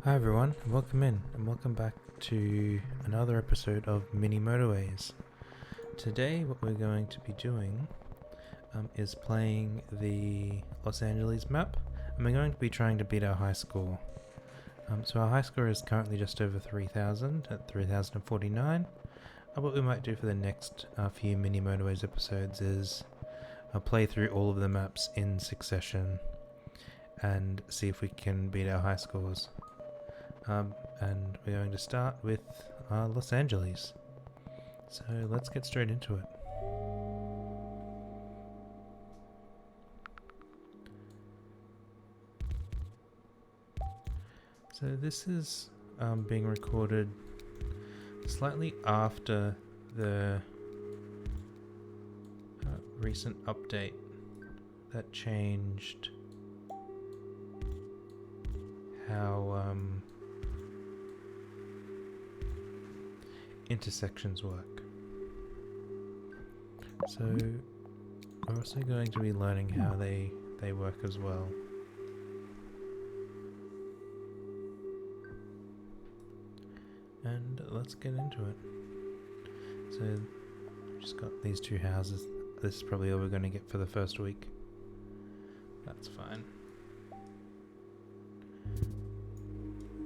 Hi everyone, and welcome in, and welcome back to another episode of Mini Motorways. Today what we're going to be doing is playing the Los Angeles map, and we're going to be trying to beat our high score. So our high score is currently just over 3,000 at 3,049. What we might do for the next few Mini Motorways episodes is play through all of the maps in succession and see if we can beat our high scores. And we're going to start with Los Angeles. So let's get straight into it. So this is being recorded slightly after the recent update that changed how intersections work. So we're also going to be learning how they work as well. And let's get into it. So we've just got these two houses. This is probably all we're going to get for the first week. That's fine.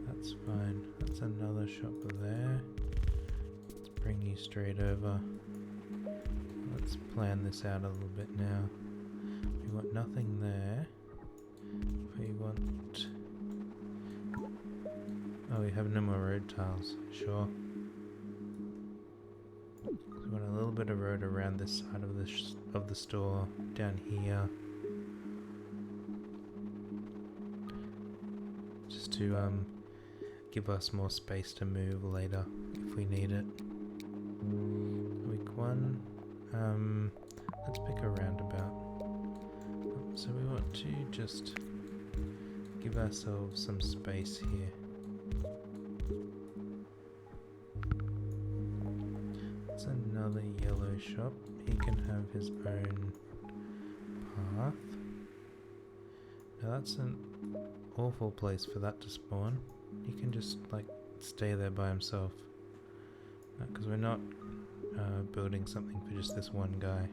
That's fine. That's another shop there. Bring you straight over. Let's plan this out a little bit now. We want nothing there. We want... Oh, we have no more road tiles. Sure. We want a little bit of road around this side of the store. Down here. Just to give us more space to move later if we need it. Week 1, let's pick a roundabout. So we want to just give ourselves some space here. That's another yellow shop. He can have his own path. Now that's an awful place for that to spawn. He can just stay there by himself. Because we're not building something for just this one guy.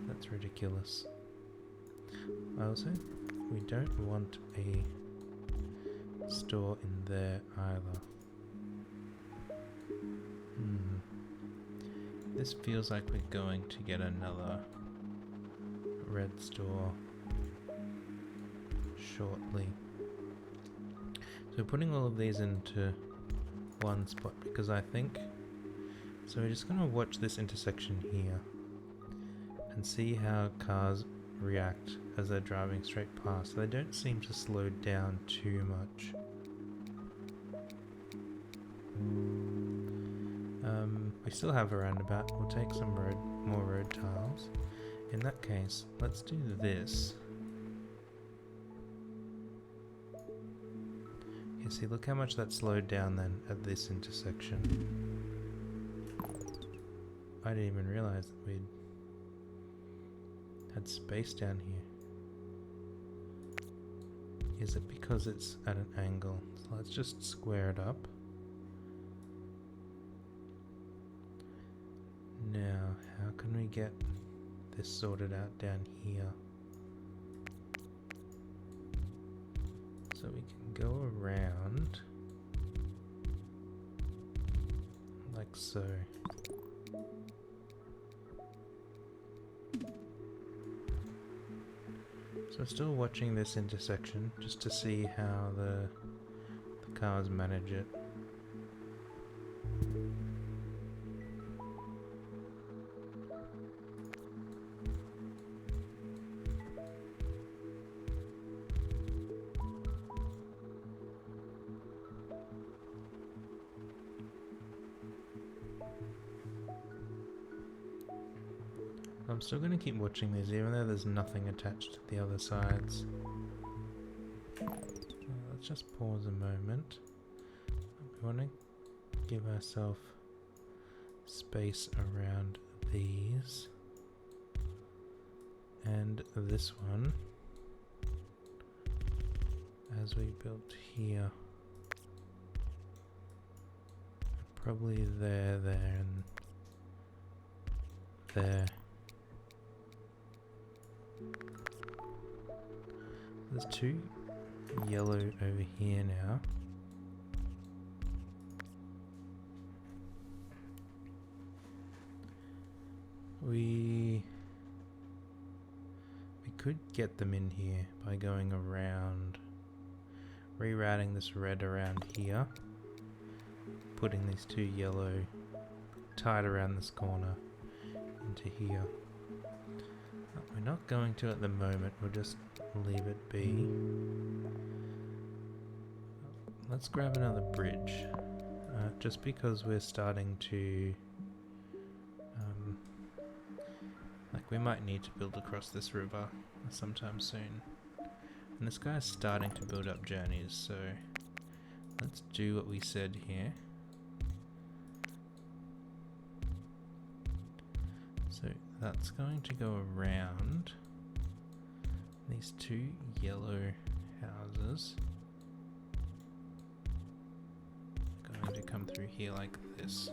That's ridiculous. Also, we don't want a store in there either. This feels like we're going to get another red store shortly. So we're putting all of these into one spot because I think... So we're just going to watch this intersection here and see how cars react as they're driving straight past. They don't seem to slow down too much. We still have a roundabout. We'll take some more road tiles. In that case, let's do this. You see, look how much that slowed down then at this intersection. I didn't even realize that we'd had space down here. Is it because it's at an angle? So let's just square it up. Now, how can we get this sorted out down here? So we can go around like so. So still watching this intersection just to see how the cars manage it. I'm still going to keep watching these even though there's nothing attached to the other sides. Let's just pause a moment. We want to give ourselves space around these. And this one. as we built here. Probably there, and there. There's two yellow over here now. We could get them in here by going around, rerouting this red around here, putting these two yellow tied around this corner into here. We're not going to at the moment, we'll just leave it be. Let's grab another bridge, just because we're starting to like we might need to build across this river sometime soon. And this guy's starting to build up journeys, so let's do what we said here. So that's going to go around these two yellow houses. Going to come through here like this.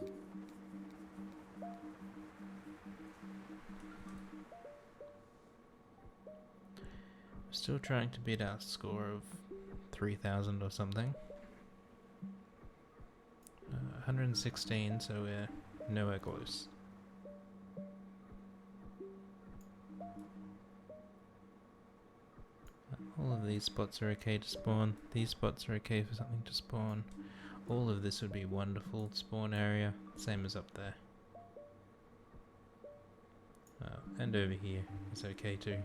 Still trying to beat our score of 3,000 or something. 116, so we're nowhere close. All of these spots are okay to spawn. These spots are okay for something to spawn. All of this would be wonderful spawn area, same as up there. And over here is okay too.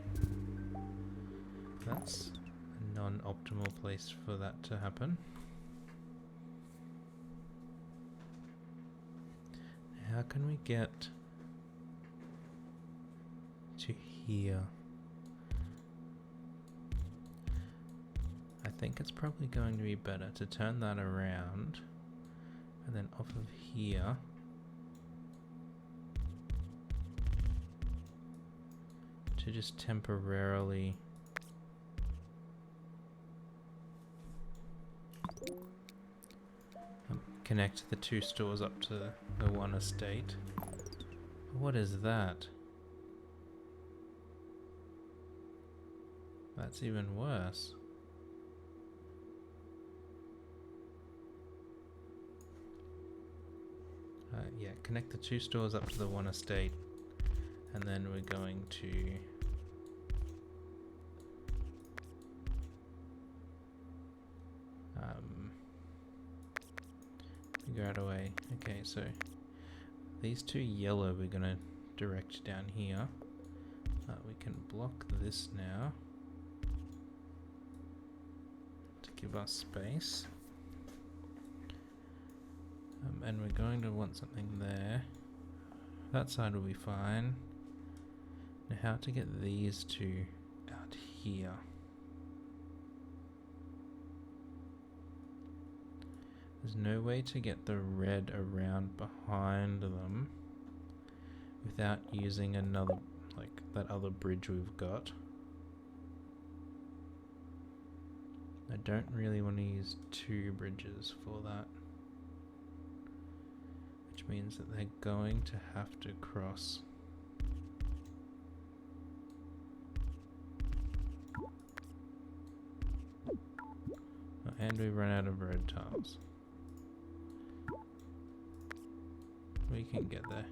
That's a non-optimal place for that to happen. How can we get to here? I think it's probably going to be better to turn that around and then off of here to just temporarily connect the two stores up to the one estate. What is that? That's even worse. Yeah, connect the two stores up to the one estate, and then we're going to figure out a way. Okay, so these two yellow we're gonna direct down here. We can block this now to give us space. And we're going to want something there. That side will be fine. Now how to get these two out here? There's no way to get the red around behind them without using another, like that other bridge we've got. I don't really want to use two bridges for that. Which means that they're going to have to cross. Oh, and we run out of road tiles. We can get there.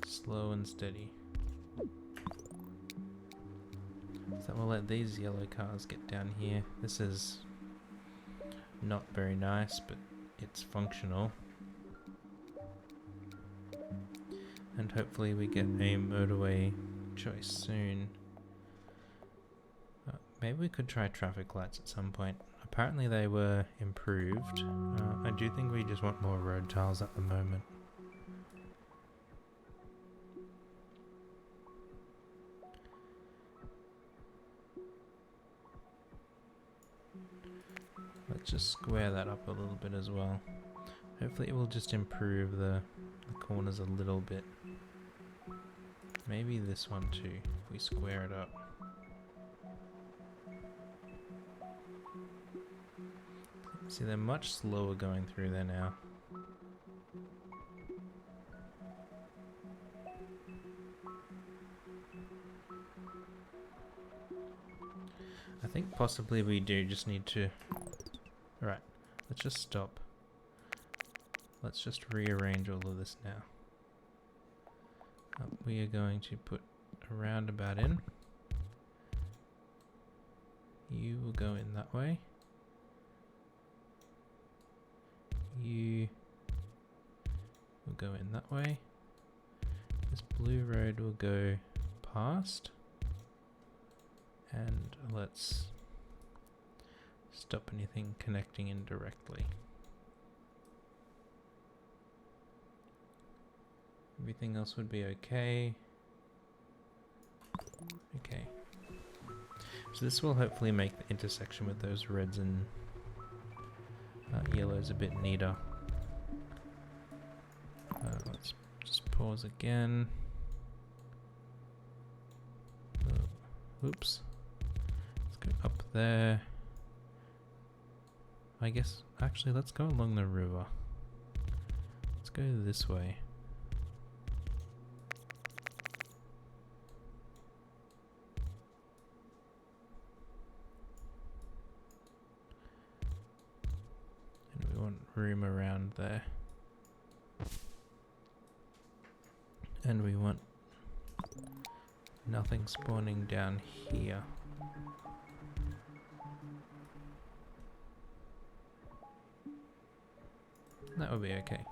Slow and steady. So we'll let these yellow cars get down here. This is not very nice, but it's functional. And hopefully we get a motorway choice soon. Maybe we could try traffic lights at some point. Apparently they were improved. I do think we just want more road tiles at the moment. Let's just square that up a little bit as well. Hopefully it will just improve the corners a little bit. Maybe this one too, if we square it up. See, they're much slower going through there now. I think possibly we do just need to... Alright, let's just stop. Let's just rearrange all of this now. We are going to put a roundabout in. You will go in that way. You will go in that way. This blue road will go past. And let's stop anything connecting in directly. Everything else would be okay. Okay. So this will hopefully make the intersection with those reds and yellows a bit neater. Let's just pause again. Oops. Let's go up there. I guess, actually, let's go along the river. Let's go this way. And we want room around there. And we want nothing spawning down here. That would be okay.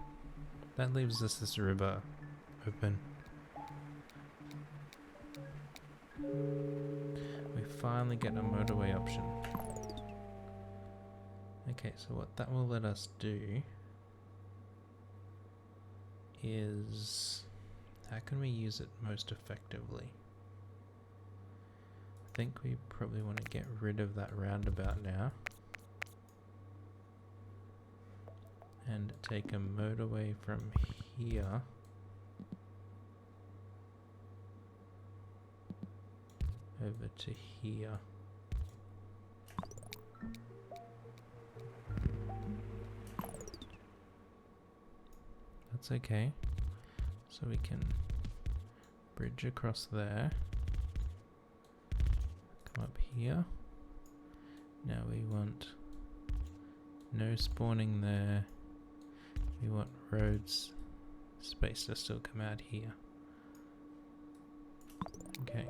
That leaves us this river open. We finally get a motorway option. Okay, so what that will let us do is... how can we use it most effectively? I think we probably want to get rid of that roundabout now. And take a motorway from here over to here. That's okay. So we can bridge across there. Come up here. Now we want no spawning there. We want roads space to still come out here. Okay.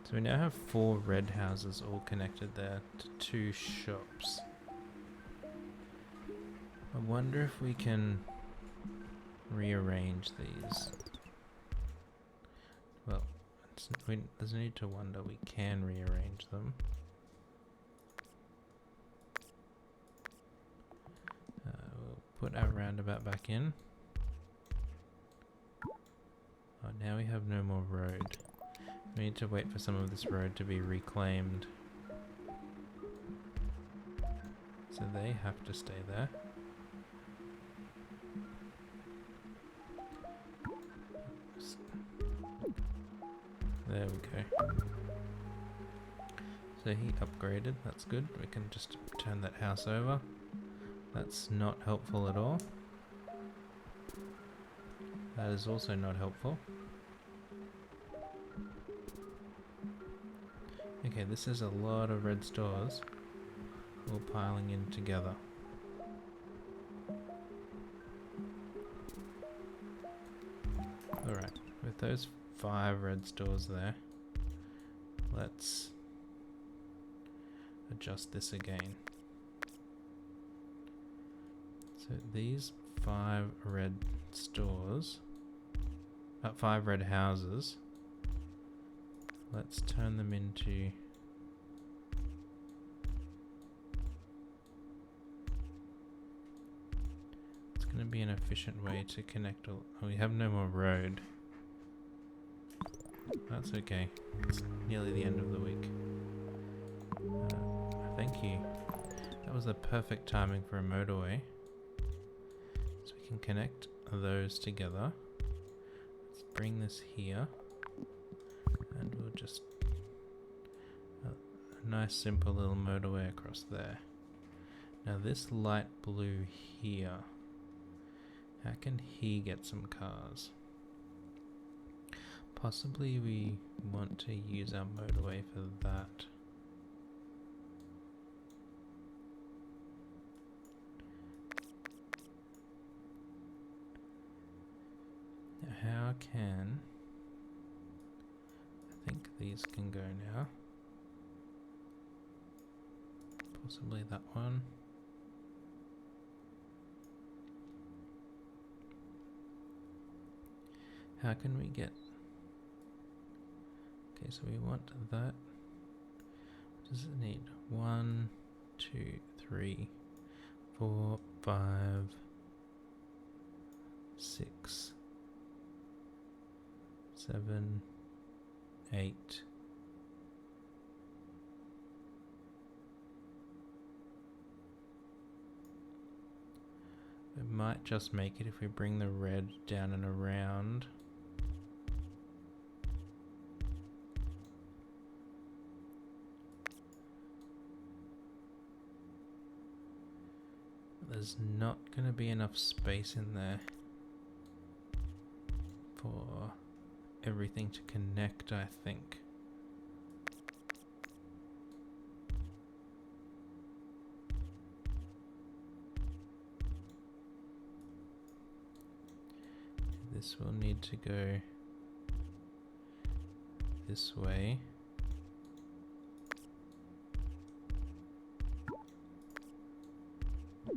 So we now have 4 red houses all connected there to 2 shops. I wonder if we can rearrange these. Well, there's no need to wonder, we can rearrange them. We'll put our roundabout back in. Oh, now we have no more road. We need to wait for some of this road to be reclaimed. So they have to stay there. There we go. So he upgraded, that's good. We can just turn that house over. That's not helpful at all. That is also not helpful. Okay, this is a lot of red stores all piling in together. Alright, with those 5 red stores there, let's adjust this again. So these 5 red stores, 5 red houses, let's turn them into it's going to be an efficient way to connect all. Oh, we have no more road. That's okay. It's nearly the end of the week. Thank you. That was the perfect timing for a motorway. So we can connect those together. Let's bring this here, and we'll just a nice simple little motorway across there. Now this light blue here, how can he get some cars? Possibly we want to use our motorway for that. How can... I think these can go now. Possibly that one. How can we get... Okay, so we want that. What does it need? 1, 2, 3, 4, 5, 6, 7, 8. We might just make it if we bring the red down and around. There's not going to be enough space in there for everything to connect, I think. This will need to go this way.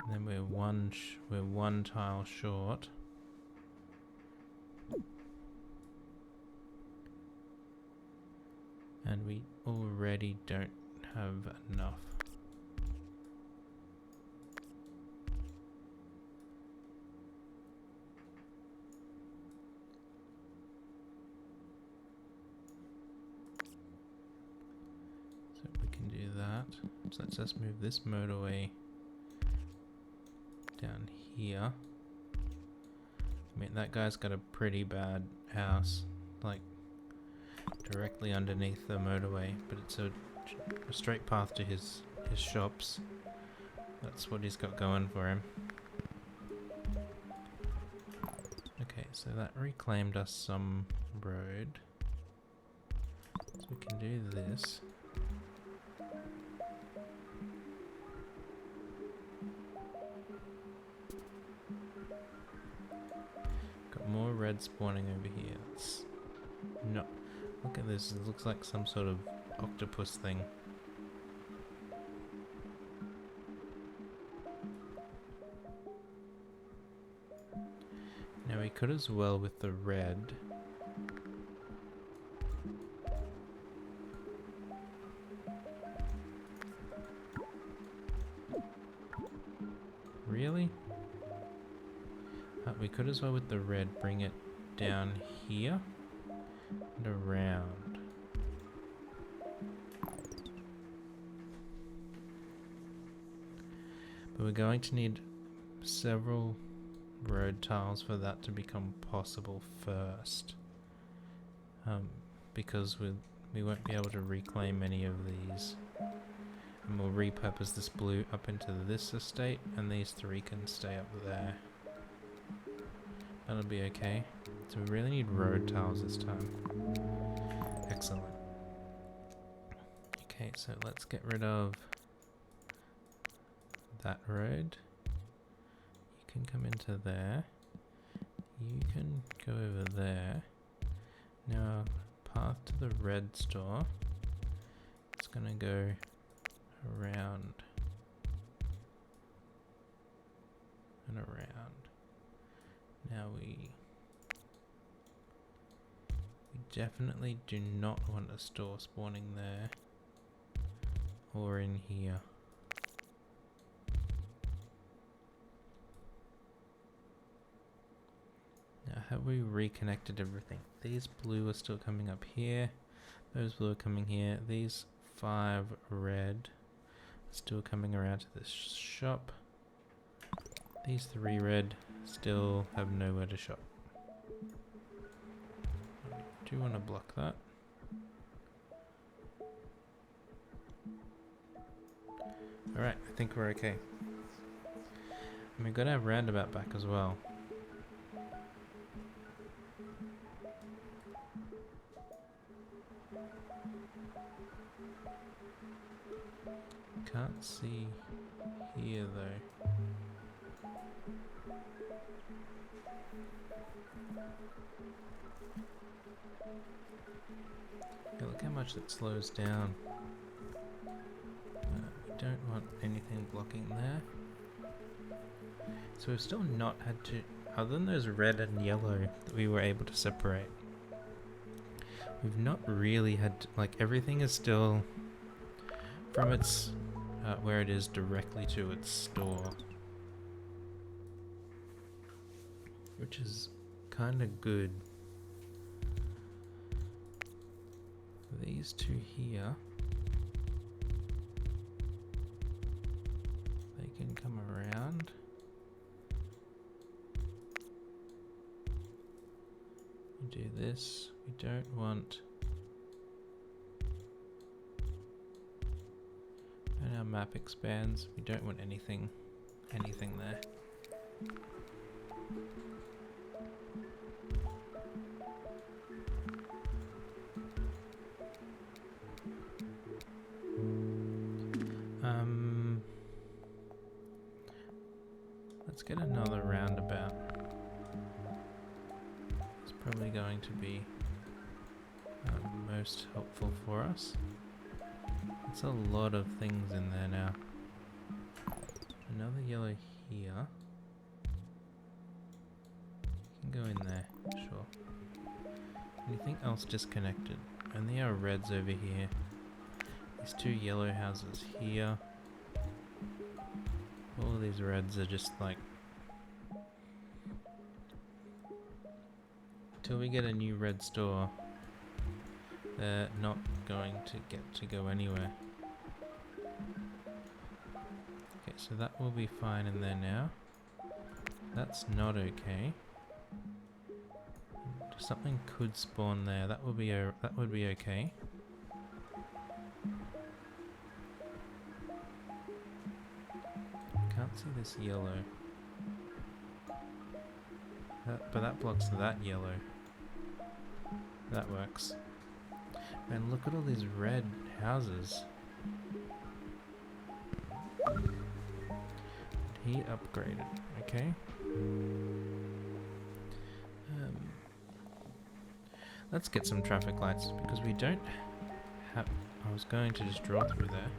And then we're one tile short. And we already don't have enough. So we can do that. So let's just move this motorway down here. I mean, that guy's got a pretty bad house, like directly underneath the motorway, but it's a straight path to his shops. That's what he's got going for him. Okay, so that reclaimed us some road. So we can do this. Got more red spawning over here. It's not... Look at this, it looks like some sort of octopus thing. Now we could as well with the red. Really? We could as well with the red bring it down here. And around. But we're going to need several road tiles for that to become possible first. Because we won't be able to reclaim any of these. And we'll repurpose this blue up into this estate, and these three can stay up there. That'll be okay. So we really need road tiles this time. Excellent. Okay, so let's get rid of that road. You can come into there. You can go over there. Now, path to the red store. It's gonna go around and around. Now we definitely do not want a store spawning there or in here. Now have we reconnected everything? These blue are still coming up here, those blue are coming here, these 5 red are still coming around to this shop, these 3 red still have nowhere to shop. Do want to block that. Alright, I think we're okay. And we've got to have roundabout back as well. Can't see here though. Yeah, look how much that slows down. We don't want anything blocking there. So we've still not had to, other than those red and yellow that we were able to separate, we've not really had to, like, everything is still from its where it is directly to its store, which is kind of good. These two here, they can come around. We do this. We don't want, and our map expands. We don't want anything there. Let's get another roundabout. It's probably going to be most helpful for us. It's a lot of things in there now. Another yellow here. You can go in there, sure. Anything else disconnected? Only our reds over here. These two yellow houses here. All of these reds are just like, till we get a new red store, they're not going to get to go anywhere. Okay, so that will be fine in there now. That's not okay. Something could spawn there. That would be okay. Can't see this yellow. But that blocks that yellow. That works. And look at all these red houses. He upgraded. Okay. Let's get some traffic lights because we don't have. I was going to just draw through there.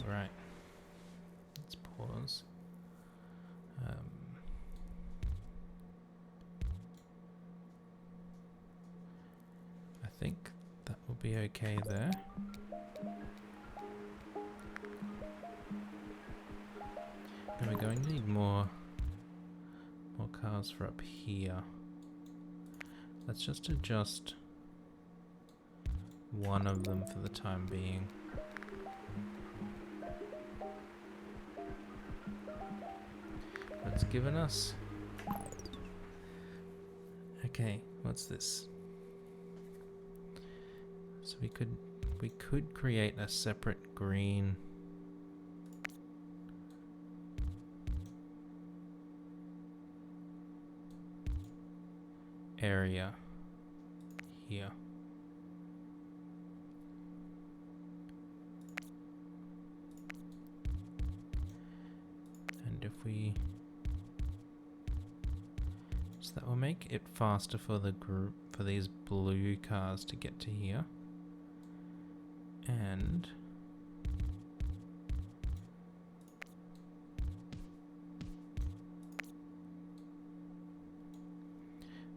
Right. Let's pause. I think that will be okay there. And we're going to need more cars for up here. Let's just adjust one of them for the time being. It's given us... Okay, what's this? So we could create a separate green area here. And if we... So that will make it faster for the group, for these blue cars to get to here. And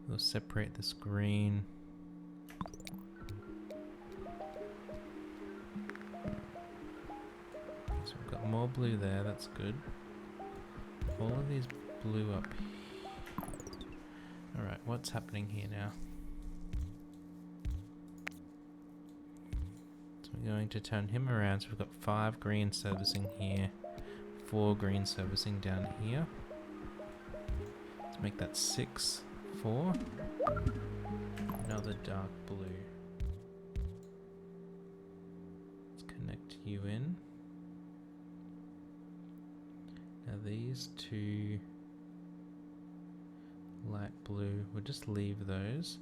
we'll separate this green. So we've got more blue there, that's good. All of these blue up here. Alright, what's happening here now? So we're going to turn him around, so we've got 5 green servicing here, 4 green servicing down here. Let's make that 6. 4, another another dark blue. Let's connect you in. Now these two light blue, we'll just leave those.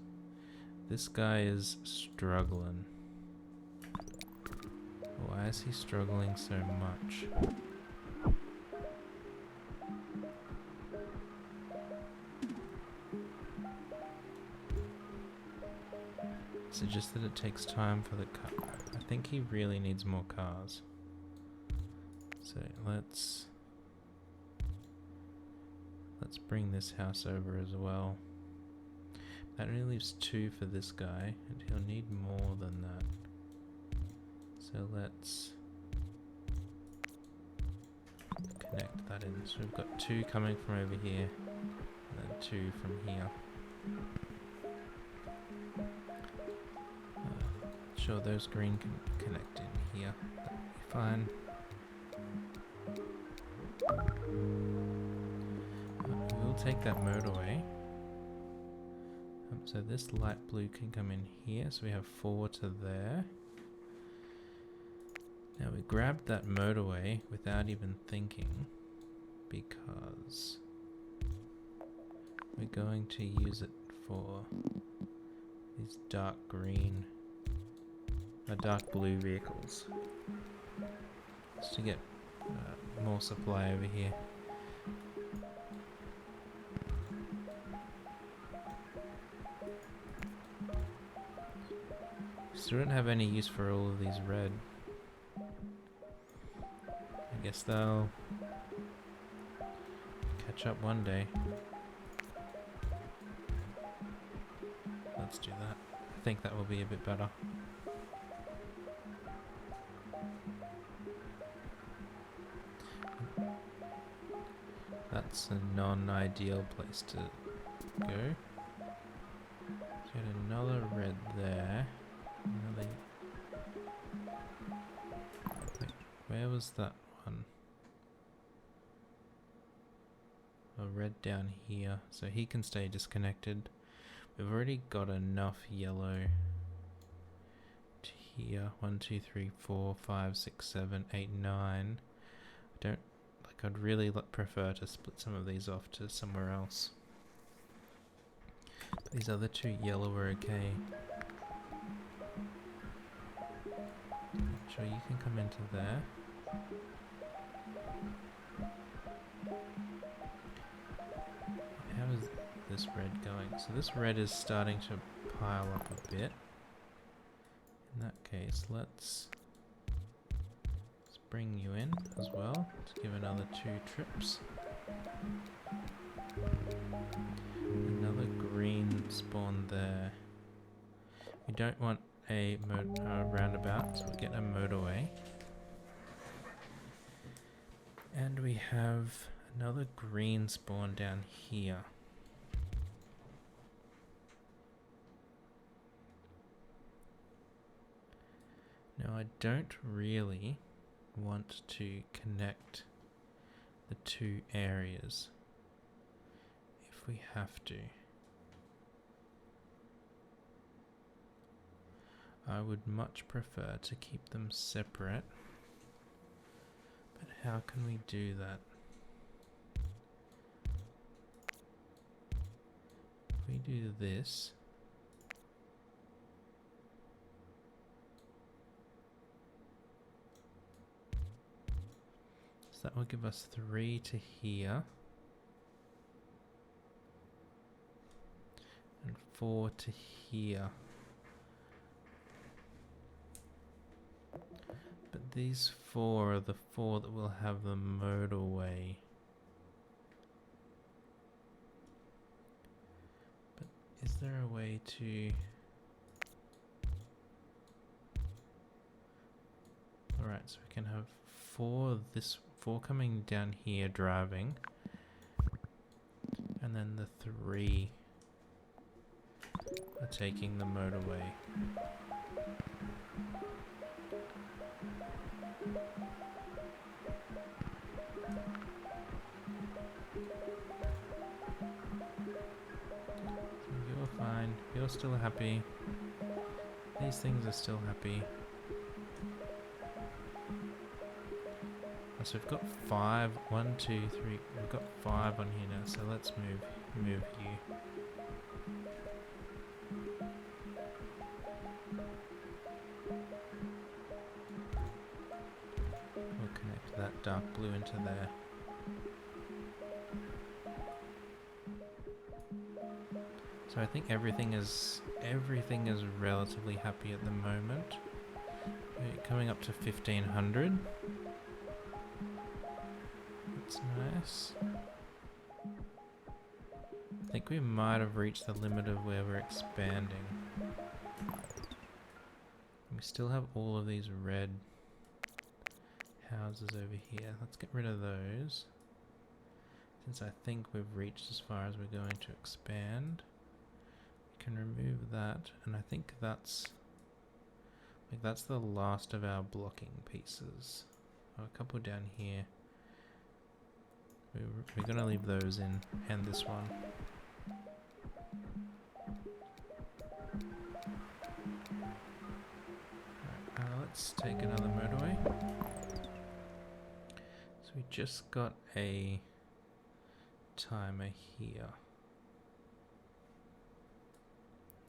This guy is struggling. Why is he struggling so much? Is it just that it takes time for the car? I think he really needs more cars. So let's bring this house over as well. That only leaves 2 for this guy, and he'll need more than that. So let's connect that in. So we've got 2 coming from over here, and then 2 from here. Sure, those green can connect in here. That'll be fine. We'll take that motorway. So this light blue can come in here, so we have 4 to there. Now we grabbed that motorway without even thinking, because we're going to use it for these dark blue vehicles, just to get more supply over here. Still don't have any use for all of these red. I guess they'll catch up one day. Let's do that. I think that will be a bit better. That's a non-ideal place to go. So we had another red there. Wait, where was that one? A red down here, so he can stay disconnected. We've already got enough yellow to here. 1, 2, 3, 4, 5, 6, 7, 8, 9. I don't like. I'd really prefer to split some of these off to somewhere else. These other 2 yellow are okay. Sure, you can come into there. How is this red going? So this red is starting to pile up a bit. In that case, let's bring you in as well to give another 2 trips. Another green spawn there. We don't want a roundabout, so we get a motorway. And we have another green spawn down here. Now I don't really want to connect the 2 areas if we have to. I would much prefer to keep them separate, but how can we do that? If we do this, so that will give us 3 to here, and 4 to here. But these 4 are the 4 that will have the motorway. But is there a way to... Alright, so we can have 4 coming down here driving, and then the 3 are taking the motorway. You're fine. you're still happy. These things are still happy. So we've got 5. 1, 2, 3. We've got 5 on here now. So let's move you. We'll connect that dark blue into there. So I think everything is relatively happy at the moment. We're coming up to 1500. That's nice. I think we might have reached the limit of where we're expanding. We still have all of these red houses over here. Let's get rid of those, since I think we've reached as far as we're going to expand. We can remove that, and I think that's the last of our blocking pieces. Oh, a couple down here. We're going to leave those in, and this one. Right, let's take another motorway. So we just got a timer here.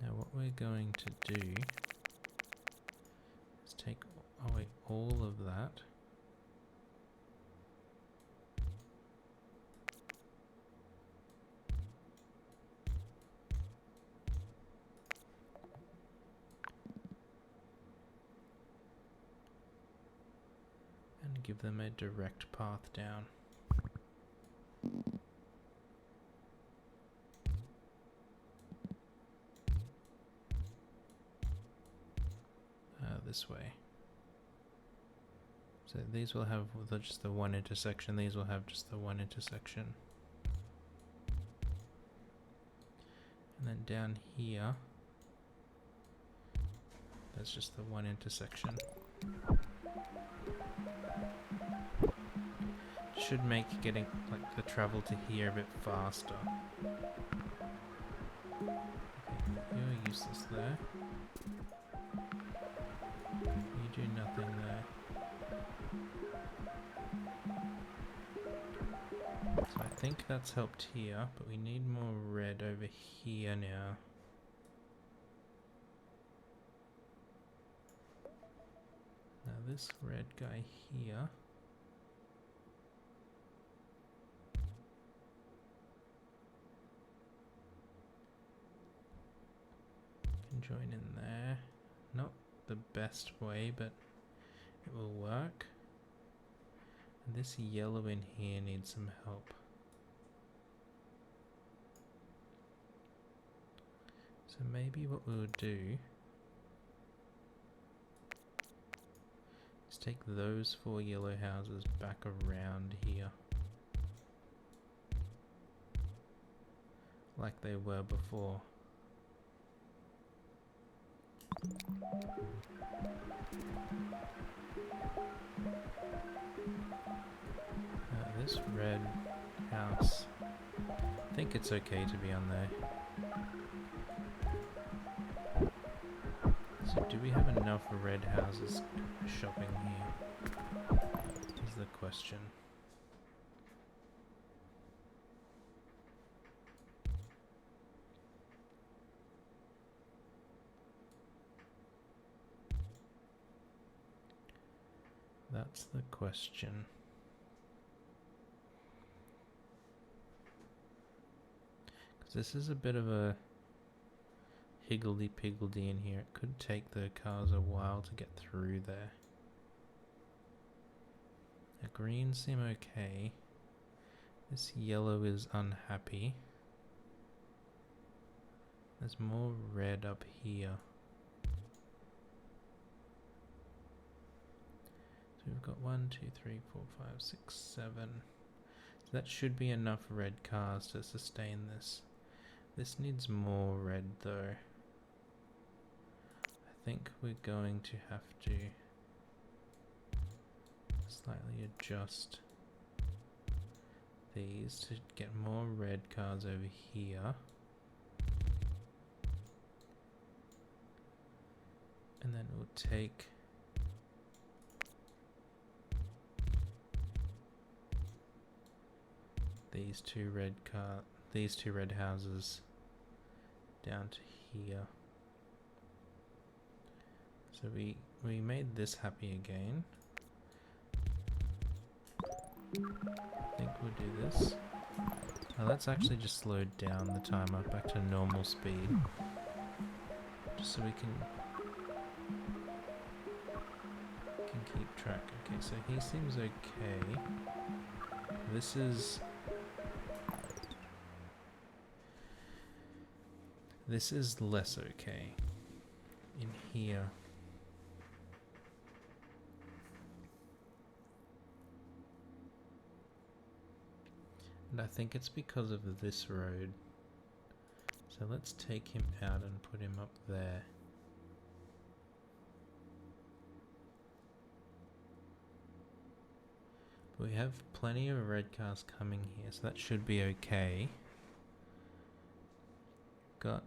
Now what we're going to do is take away all of that. And give them a direct path down. This way. So these will have just the one intersection, these will have just the one intersection. And then down here, that's just the one intersection. Should make getting like the travel to here a bit faster. Okay, you're useless there. You do nothing there. So I think that's helped here, but we need more red over here now. Now this red guy here. Can join in there. Not the best way, but it will work. And this yellow in here needs some help. So maybe what we'll do is take those 4 yellow houses back around here, like they were before. This red house, I think it's okay to be on there. So do we have enough red houses shopping here? Is the question. That's the question. Because this is a bit of a higgledy-piggledy in here. It could take the cars a while to get through there. The greens seem okay. This yellow is unhappy. There's more red up here. So we've got 1, 2, 3, 4, 5, 6, 7. So that should be enough red cars to sustain this. This needs more red though. I think we're going to have to slightly adjust these to get more red cars over here. And then we'll take these two red houses down to here. So we made this happy again. I think we'll do this. Now let's actually just slow down the timer back to normal speed, just so we can keep track. Okay, so he seems okay. This is less okay in here. And I think it's because of this road. So let's take him out and put him up there. But we have plenty of red cars coming here, so that should be okay. Got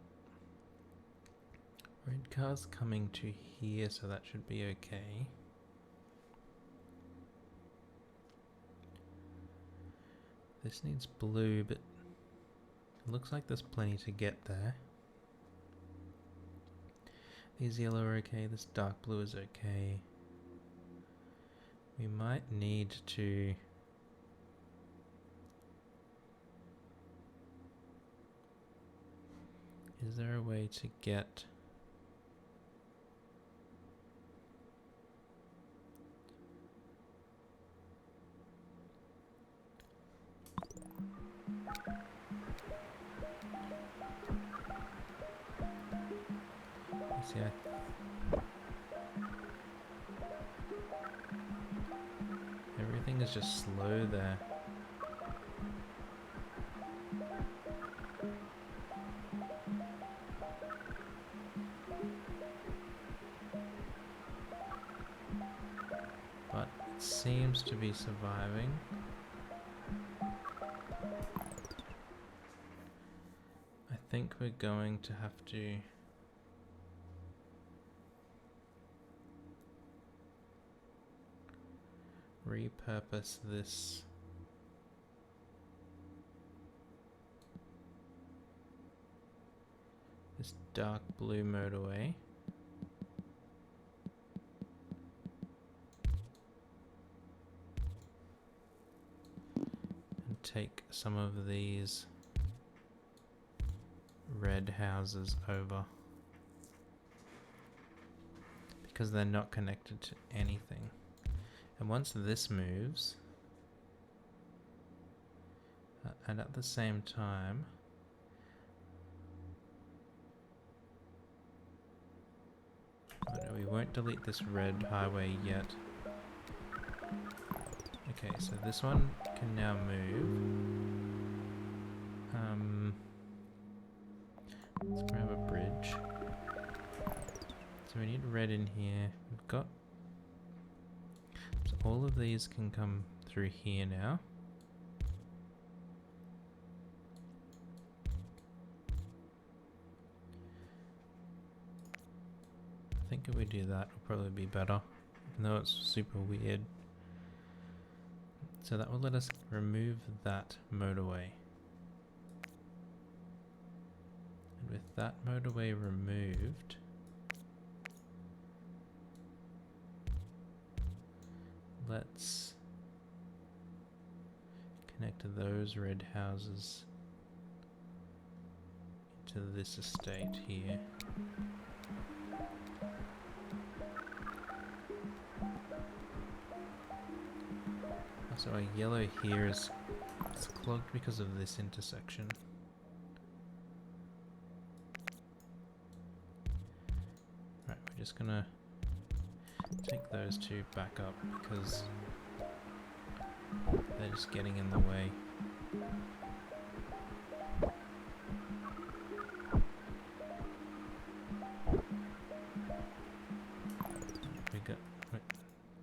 red cars coming to here, so that should be okay. This needs blue, but it looks like there's plenty to get there. These yellow are okay, this dark blue is okay. We might need to is there a way to get everything is just slow there. But it seems to be surviving. I think we're going to have to repurpose this dark blue motorway and take some of these red houses over, because they're not connected to anything. And once this moves, and at the same time, we won't delete this red highway yet. Okay, so this one can now move. Let's grab a bridge. So we need red in here. We've got... So all of these can come through here now. I think if we do that, it'll probably be better, even though it's super weird. So that will let us remove that motorway. And with that motorway removed, let's connect those red houses to this estate here. So our yellow here is clogged because of this intersection. Right, we're just gonna take those two back up because they're just getting in the way.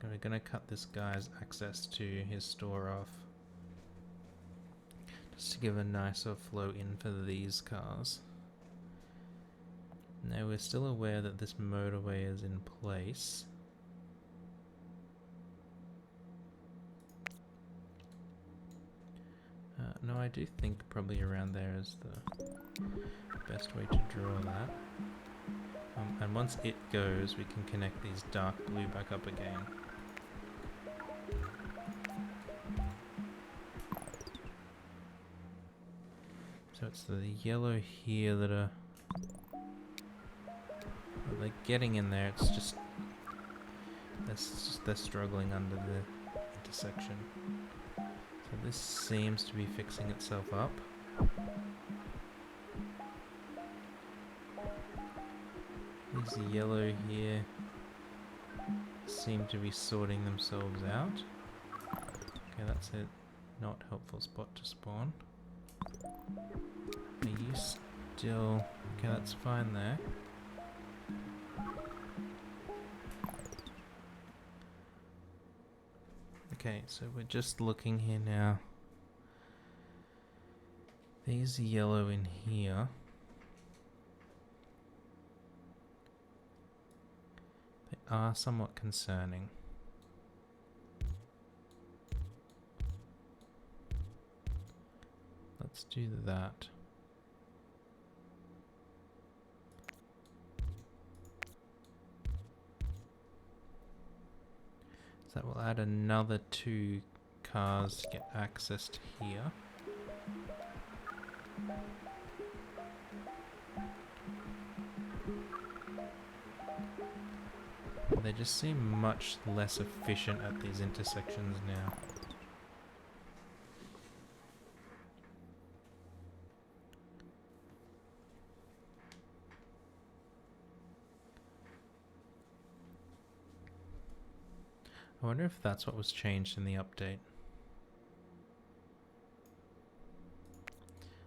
We're gonna cut this guy's access to his store off, just to give a nicer flow in for these cars. Now we're still aware that this motorway is in place. No, I do think probably around there is the best way to draw that. And once it goes, we can connect these dark blue back up again. So it's the yellow here that are... well, they're getting in there, it's just... they're struggling under the intersection. So this seems to be fixing itself up. These yellow here seem to be sorting themselves out. Okay, that's a not helpful spot to spawn. Are you still... okay, that's fine there. Okay, so we're just looking here now. These yellow in here. They are somewhat concerning. Let's do that. So that will add another 2 cars to get access to here. They just seem much less efficient at these intersections now. I wonder if that's what was changed in the update.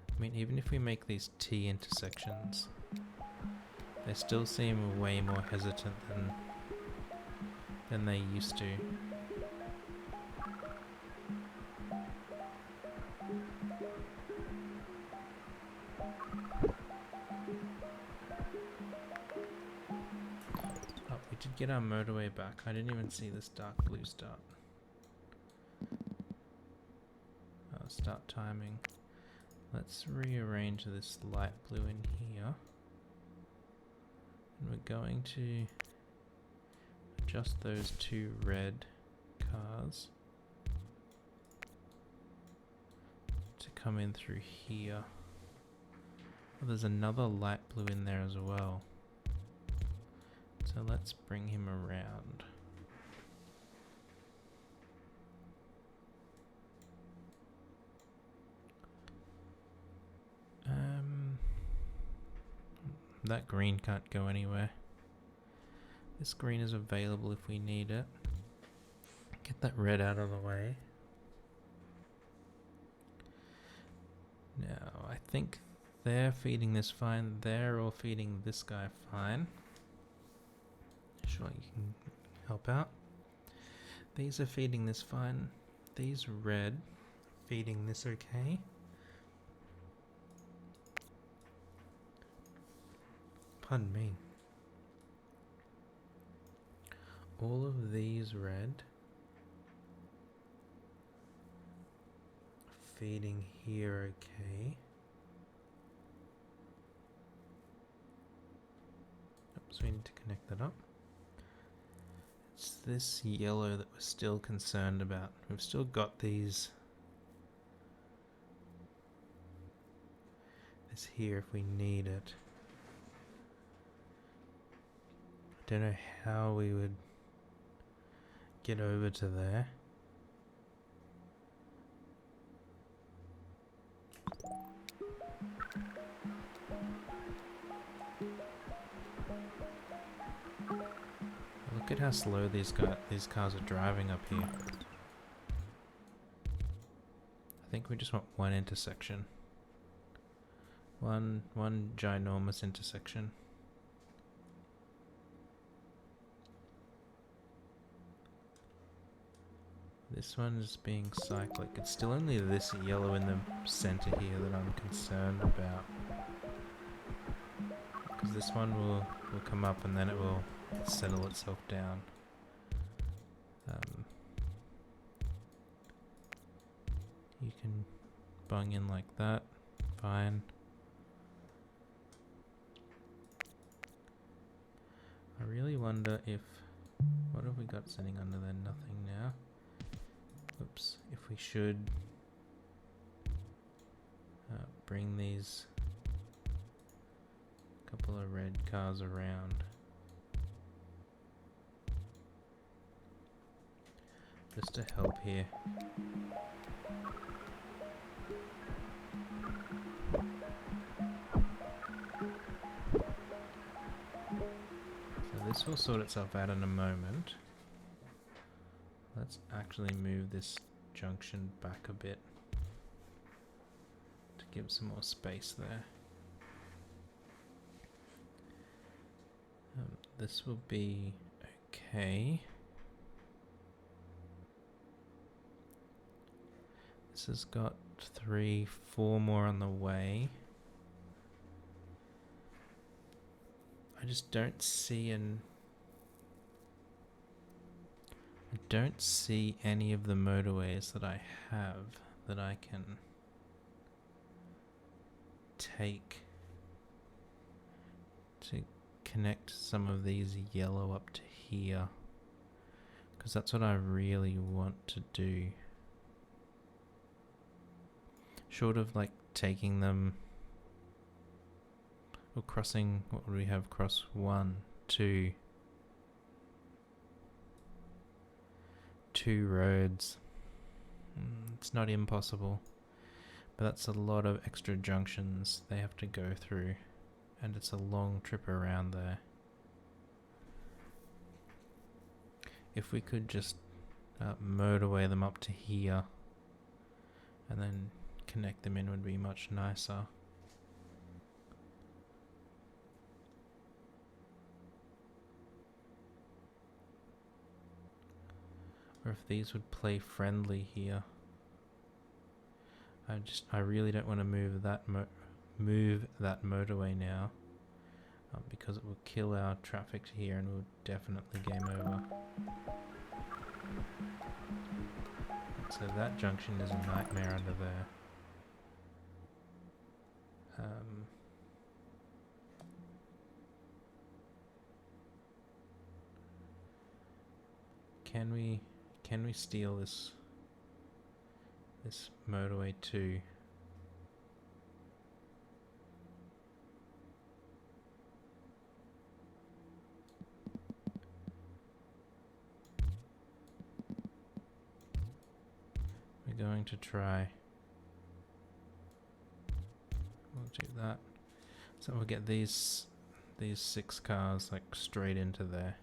I mean, even if we make these T intersections, they still seem way more hesitant than they used to. Oh, we did get our motorway back. I didn't even see this dark blue start. Start timing. Let's rearrange this light blue in here. And we're going to adjust those 2 red cars to come in through here. Oh, there's another light blue in there as well. So let's bring him around. That green can't go anywhere. This green is available if we need it. Get that red out of the way. Now, I think they're feeding this fine. They're all feeding this guy fine. Sure, you can help out. These are feeding this fine. These red feeding this okay. Pardon me. All of these red feeding here okay. So we need to connect that up. It's this yellow that we're still concerned about. We've still got this here if we need it. I don't know how we would get over to there. Look at how slow these cars are driving up here. I think we just want one intersection. One ginormous intersection. This one is being cyclic. It's still only this yellow in the center here that I'm concerned about. Because this one will come up and then it will settle itself down. You can bung in like that, fine. I really wonder if, what have we got sitting under there? Nothing now. Oops, if we should bring these couple of red cars around. Just to help here. So this will sort itself out in a moment. Let's actually move this junction back a bit to give some more space there. This will be okay. This has got 3, 4 more on the way. I just don't see I don't see any of the motorways that I have that I can take to connect some of these yellow up to here, because that's what I really want to do. Short of like taking them or crossing, what would we have? Cross 1, 2 roads. It's not impossible, but that's a lot of extra junctions they have to go through, and it's a long trip around there. If we could just motorway them up to here and then connect them in, would be much nicer. Or if these would play friendly here. I really don't want to move that motorway now, because it will kill our traffic here and we'll definitely game over. So that junction is a nightmare under there. Can we steal this motorway too? We're going to try. We'll do that. So we'll get these 6 cars like straight into there.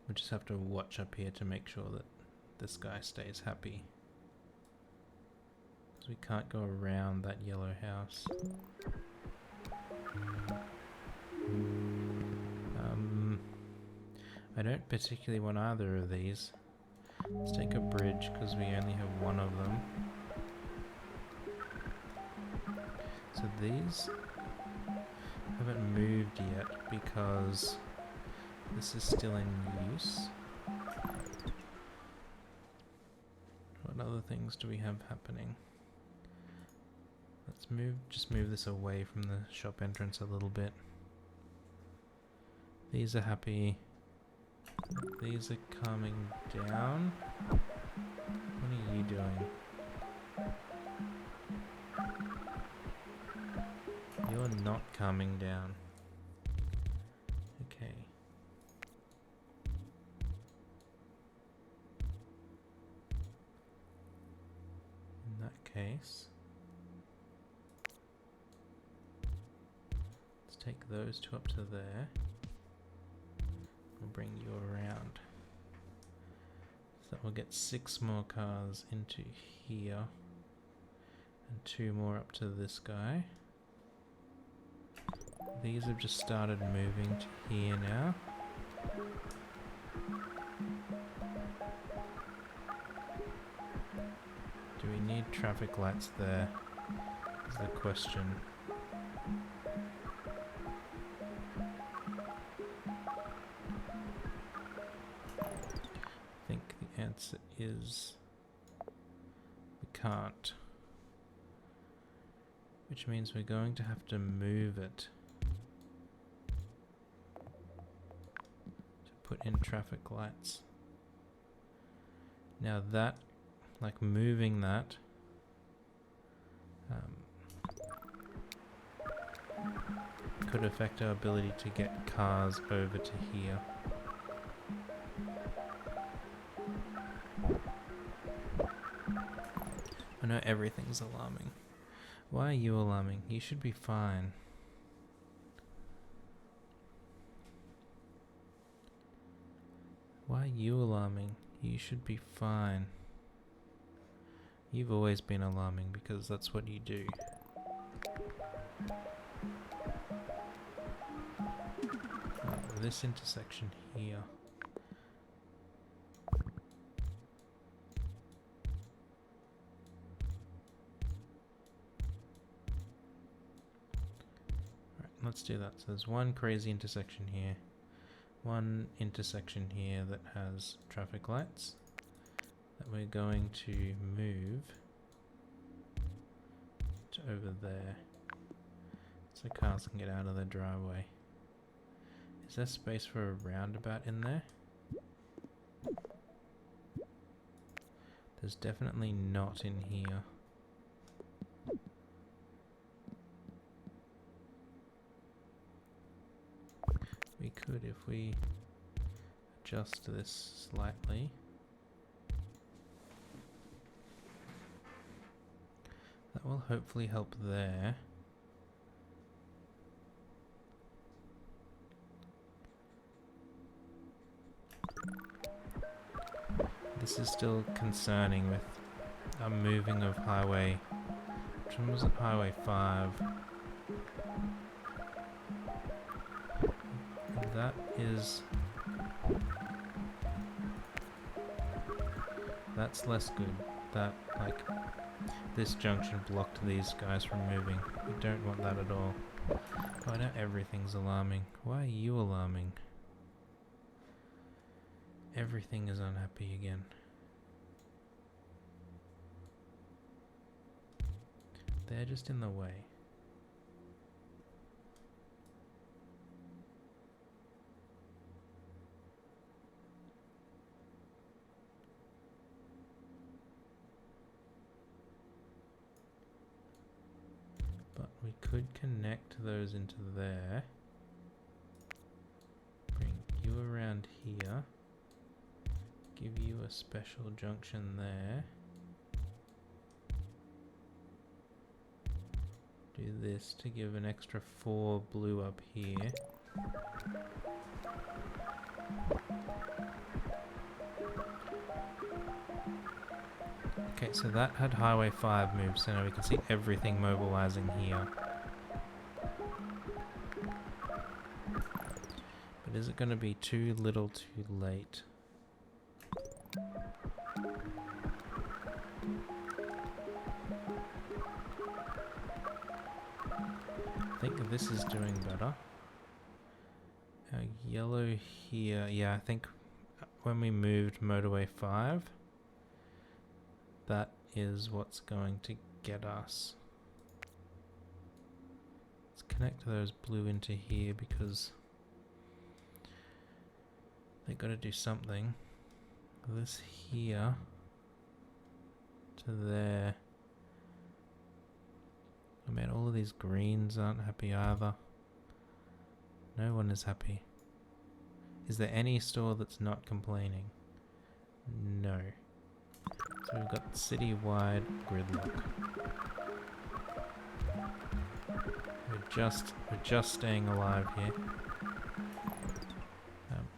We just have to watch up here to make sure that this guy stays happy, because we can't go around that yellow house. I don't particularly want either of these. Let's take a bridge because we only have one of them. So these haven't moved yet because this is still in use. What other things do we have happening? Let's just move this away from the shop entrance a little bit. These are happy. These are calming down. What are you doing? You're not calming down. Okay. In that case, let's take those 2 up to there. We'll bring you around. So we'll get 6 more cars into here and 2 more up to this guy. These have just started moving to here now. Do we need traffic lights there? is the question. I think the answer is we can't. Which means we're going to have to move it to put in traffic lights. Now that, like moving that, could affect our ability to get cars over to here. I know everything's alarming. Why are you alarming? You should be fine. Why are you alarming? You should be fine. You've always been alarming because that's what you do. This intersection here. Right, let's do that. So there's one crazy intersection here. One intersection here that has traffic lights that we're going to move to over there so cars can get out of the driveway. Is there space for a roundabout in there? There's definitely not in here. We could, if we adjust this slightly. That will hopefully help there. This is still concerning with a moving of highway. Which one was it? Highway 5. That is... that's less good. That, like, this junction blocked these guys from moving. We don't want that at all. Oh, now everything's alarming. Why are you alarming? Everything is unhappy again. They're just in the way. But we could connect those into there. Bring you around here. Give you a special junction there. Do this to give an extra 4 blue up here. Okay, so that had Highway 5 moved, so now we can see everything mobilizing here. But is it going to be too little too late? I think this is doing better. Yellow here, yeah, I think when we moved Motorway 5, that is what's going to get us. Let's connect those blue into here because they've got to do something. This here to there. Oh man, all of these greens aren't happy either. No one is happy. Is there any store that's not complaining? No. So we've got citywide gridlock. We're just staying alive here.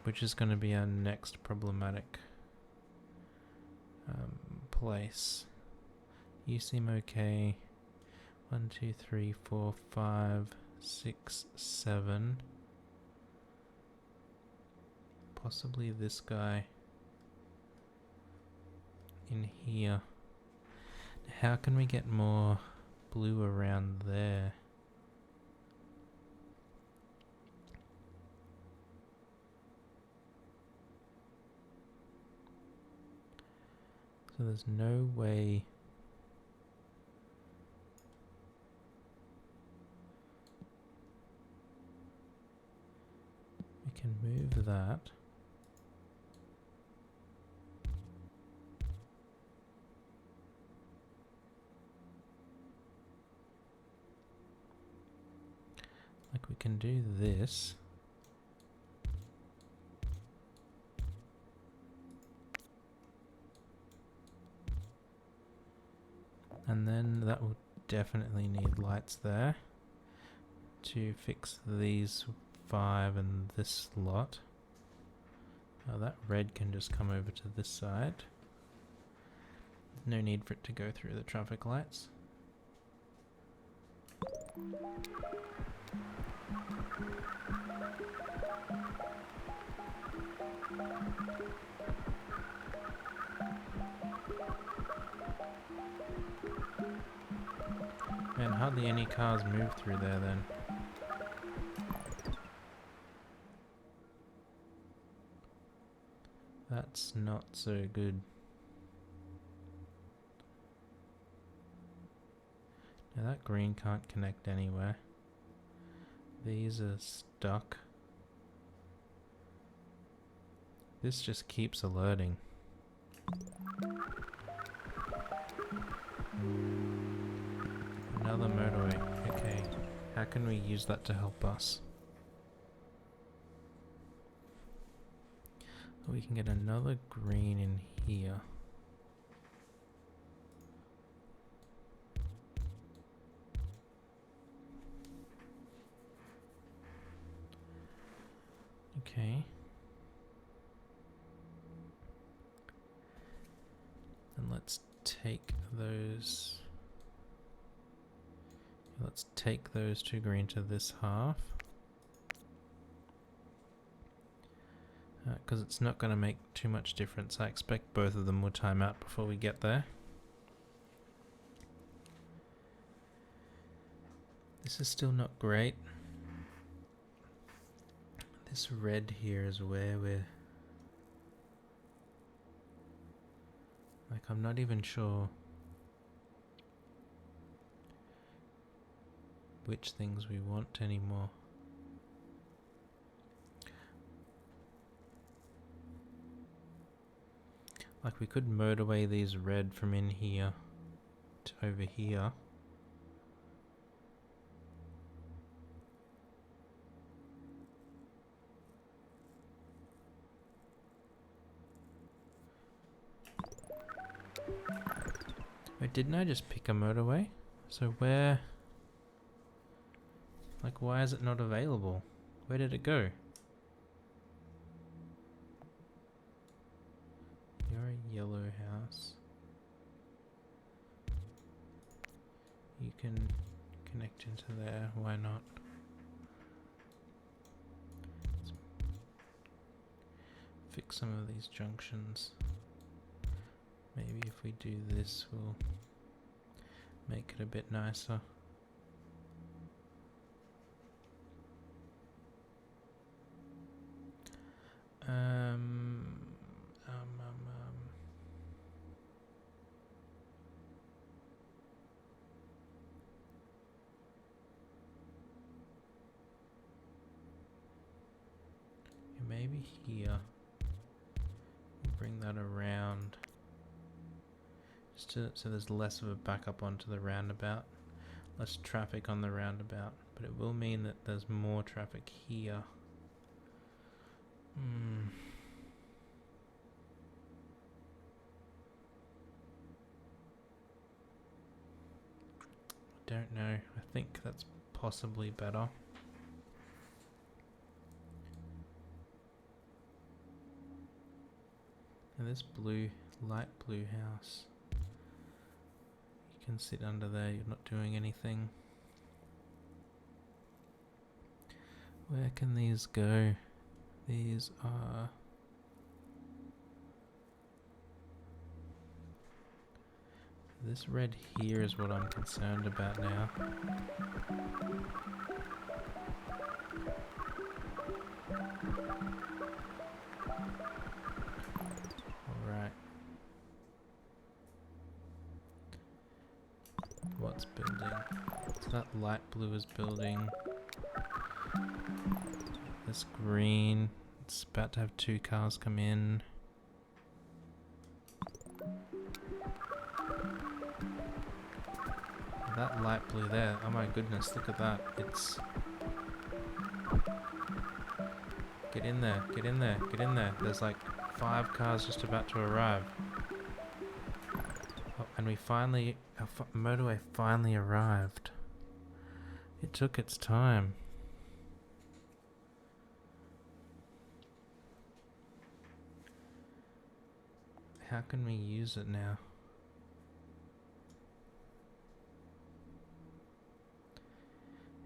Which is going to be our next problematic place. You seem okay. 1, 2, 3, 4, 5, 6, 7. Possibly this guy in here. How can we get more blue around there. So there's no way we can move that. Like we can do this. And then that will definitely need lights there to fix these 5 and this lot. Now that red can just come over to this side. No need for it to go through the traffic lights. Man, hardly any cars move through there then. That's not so good. Now that green can't connect anywhere. These are stuck. This just keeps alerting. Another motorway. Okay. How can we use that to help us? We can get another green in here. Okay. And let's take those. Let's take those 2 green to this half. Because it's not going to make too much difference. I expect both of them will time out before we get there. This is still not great. This red here is where we're... Like, I'm not even sure which things we want anymore. Like, we could motorway these red from in here to over here. Wait, didn't I just pick a motorway? So where... Like, why is it not available? Where did it go? You're a yellow house. You can connect into there, why not? Let's fix some of these junctions. Maybe if we do this, we'll make it a bit nicer. Maybe here. Bring that around. Just so there's less of a backup onto the roundabout. Less traffic on the roundabout. But it will mean that there's more traffic here. I don't know. I think that's possibly better. And this blue, light blue house. You can sit under there, you're not doing anything. Where can these go? These are... this red here is what I'm concerned about now. Alright. What's building? So that light blue is building. This green, it's about to have 2 cars come in. That light blue there, oh my goodness, look at that. It's... Get in there, get in there, get in there. There's like 5 cars just about to arrive. Oh, and we finally, our motorway finally arrived. It took its time. How can we use it now?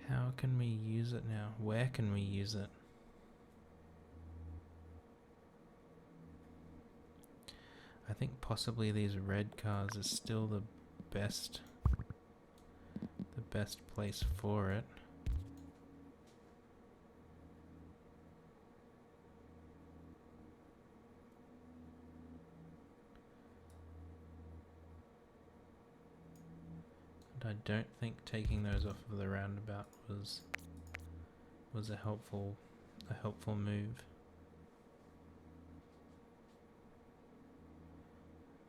How can we use it now? Where can we use it? I think possibly these red cars is still the best place for it. And I don't think taking those off of the roundabout was a helpful move.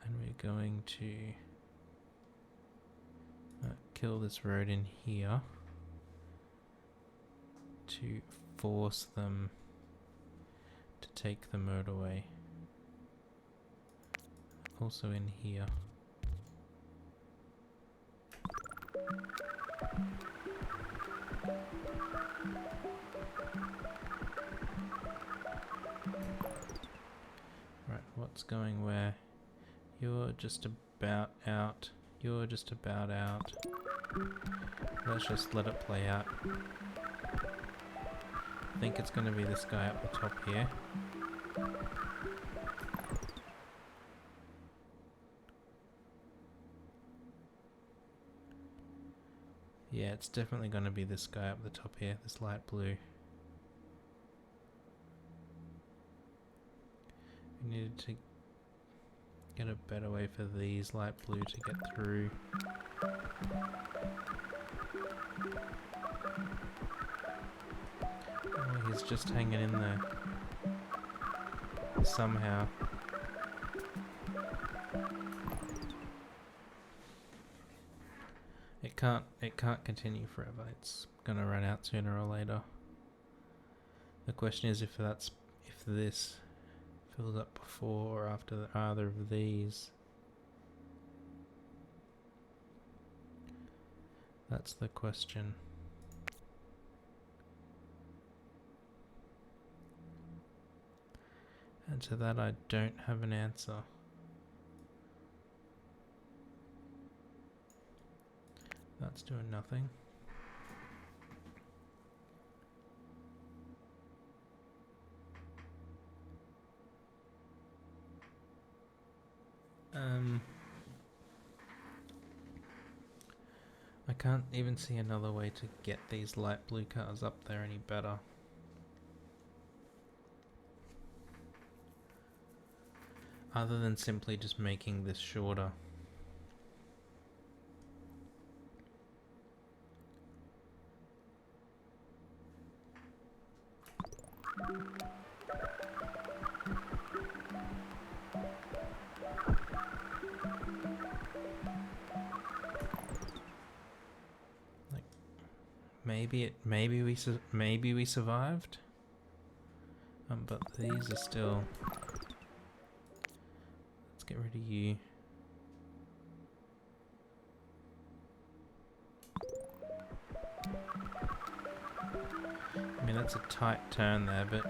And we're going to kill this road in here to force them to take the motorway. Also in here. Right, what's going where? You're just about out. You're just about out. Let's just let it play out. I think it's going to be this guy up the top here. Yeah, it's definitely going to be this guy up the top here, this light blue. We needed to get a better way for these light blue to get through. Oh, he's just hanging in there. Somehow. It can't continue forever. It's gonna run out sooner or later. The question is if this fills up before or after either of these. That's the question. And to that I don't have an answer. That's doing nothing. I can't even see another way to get these light blue cars up there any better. Other than simply just making this shorter. Maybe we survived. But these are still. Let's get rid of you. I mean that's a tight turn there, but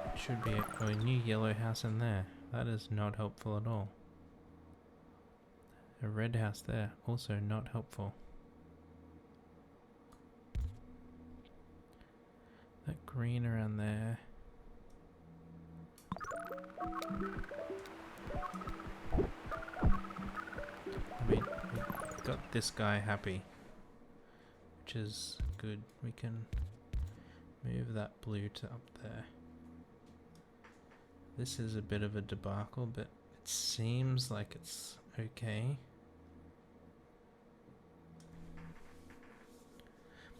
it should be a new yellow house in there. That is not helpful at all. A red house there, also not helpful. That green around there. this guy happy, which is good. We can move that blue to up there. This is a bit of a debacle, but it seems like it's okay.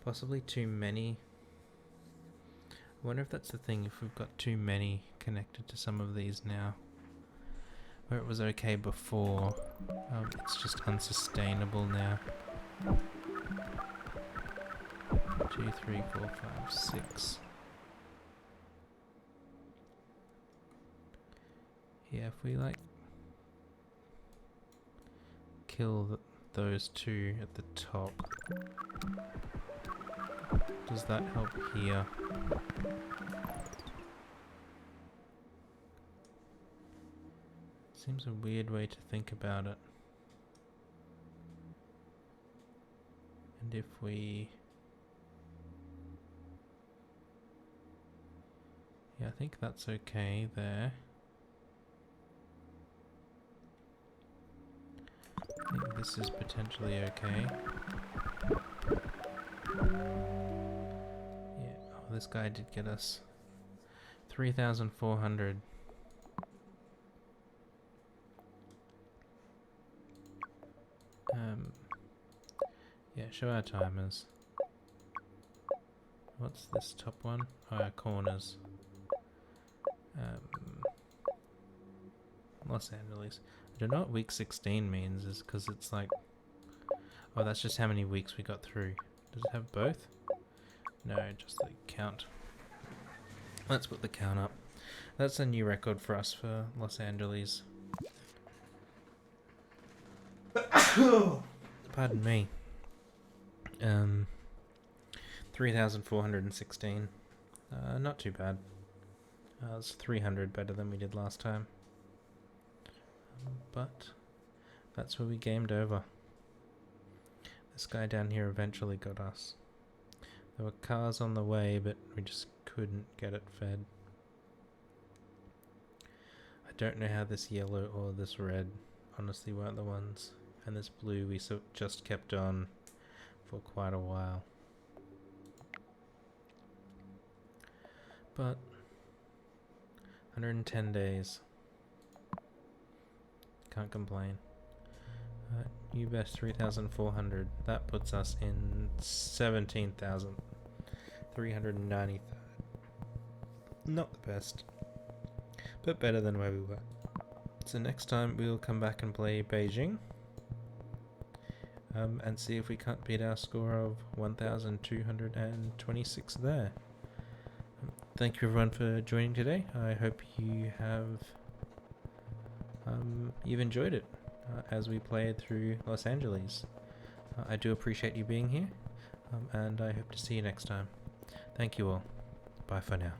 Possibly too many. I wonder if that's the thing, if we've got too many connected to some of these now. Where it was okay before, it's just unsustainable now. 2, 3, 4, 5, 6. Yeah, if we like kill those two at the top, does that help here? Seems a weird way to think about it. And if we... yeah, I think that's okay there. I think this is potentially okay. Yeah, oh, this guy did get us 3,400. Yeah, show our timers. What's this top one? Oh, our corners. Los Angeles. I don't know what week 16 means, is because it's like... oh, that's just how many weeks we got through. Does it have both? No, just the count. Let's put the count up. That's a new record for us for Los Angeles. Pardon me. 3,416. Not too bad. It's 300 better than we did last time. But that's where we gamed over. This guy down here eventually got us. There were cars on the way, but we just couldn't get it fed. I don't know how this yellow or this red honestly weren't the ones. And this blue we just kept on for quite a while. But 110 days. Can't complain. New best 3,400. That puts us in 17,390. Not the best, but better than where we were. So next time we'll come back and play Beijing. And see if we can't beat our score of 1,226 there. Thank you everyone for joining today. I hope you have you've enjoyed it as we played through Los Angeles. I do appreciate you being here, and I hope to see you next time. Thank you all. Bye for now.